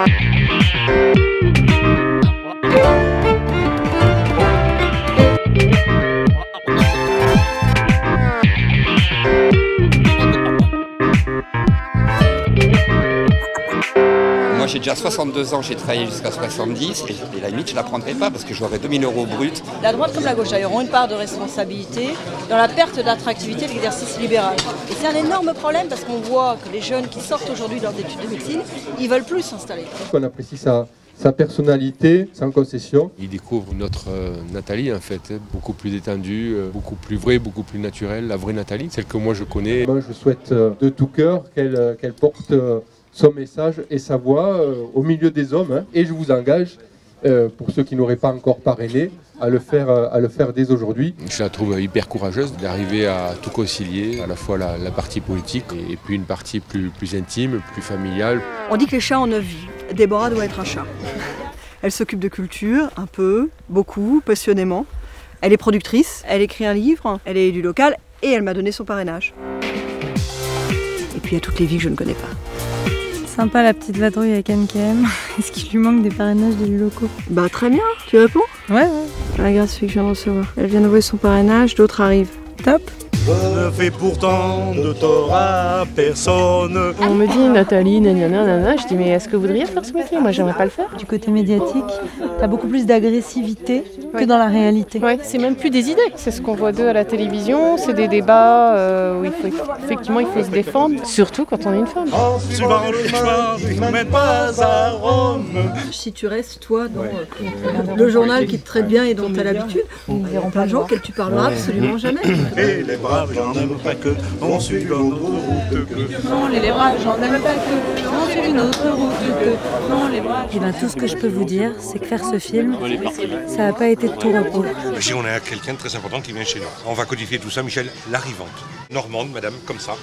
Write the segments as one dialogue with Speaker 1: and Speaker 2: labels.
Speaker 1: Moi j'ai déjà 62 ans, j'ai travaillé jusqu'à 70 et la limite je ne la prendrai pas parce que j'aurai 2 000 € brut.
Speaker 2: La droite comme la gauche auront une part de responsabilité dans la perte d'attractivité de l'exercice libéral. Et c'est un énorme problème parce qu'on voit que les jeunes qui sortent aujourd'hui de leurs études de médecine, ils veulent plus s'installer.
Speaker 3: On apprécie sa personnalité, sans concession.
Speaker 4: Il découvre notre Nathalie en fait, beaucoup plus détendue, beaucoup plus vraie, beaucoup plus naturelle, la vraie Nathalie, celle que moi je connais.
Speaker 3: Moi je souhaite de tout cœur qu'elle porte son message et sa voix au milieu des hommes. Hein. Et je vous engage, pour ceux qui n'auraient pas encore parrainé, à le faire dès aujourd'hui.
Speaker 4: Je la trouve hyper courageuse d'arriver à tout concilier, à la fois la partie politique et puis une partie plus intime, plus familiale.
Speaker 2: On dit que les chats ont 9 vies. Déborah doit être un chat. Elle s'occupe de culture, un peu, beaucoup, passionnément. Elle est productrice, elle écrit un livre, elle est élue locale et elle m'a donné son parrainage. Et puis il y a toutes les vies que je ne connais pas.
Speaker 5: Sympa la petite vadrouille avec NKM. Est-ce qu'il lui manque des parrainages d'élus locaux?
Speaker 2: Bah très bien, tu réponds?
Speaker 5: Ouais.
Speaker 2: La grâce celui que je viens de recevoir. Elle vient d'envoyer son parrainage, d'autres arrivent. Top.
Speaker 6: Je ne fais pourtant de tort à personne.
Speaker 7: On me dit Nathalie, nanana, je dis mais est-ce que vous voudriez faire ce métier? Moi j'aimerais pas le faire.
Speaker 5: Du côté médiatique, t'as beaucoup plus d'agressivité que dans la réalité.
Speaker 7: Ouais, c'est même plus des idées. C'est ce qu'on voit d'eux à la télévision, c'est des débats où il faut se défendre, surtout quand on est une femme.
Speaker 6: Suivant le chemin, tu ne mènes pas à Rome.
Speaker 2: Si tu restes, toi, dans le journal qui te traite bien et dont tu as l'habitude, il y aura plein de gens auxquels tu parleras absolument jamais.
Speaker 6: Et les braves gens n'aiment pas que on suive une autre route que.
Speaker 5: Non, les braves gens n'aiment pas que on suive une autre route que. Non, les braves. Et bien tout ce que je peux vous dire, c'est que faire ce film, ça n'a pas été de tout repos.
Speaker 8: Ici, on a quelqu'un de très important qui vient chez nous. On va codifier tout ça, Michel, l'arrivante. Normande, madame, comme ça.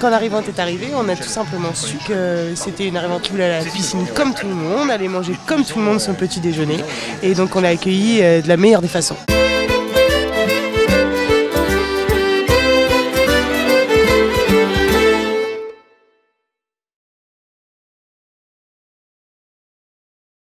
Speaker 9: Quand l'arrivante est arrivée, on a tout simplement su que c'était une arrivante qui voulait aller à la piscine comme tout le monde, aller manger comme tout le monde son petit déjeuner. Et donc on l'a accueillie de la meilleure des façons.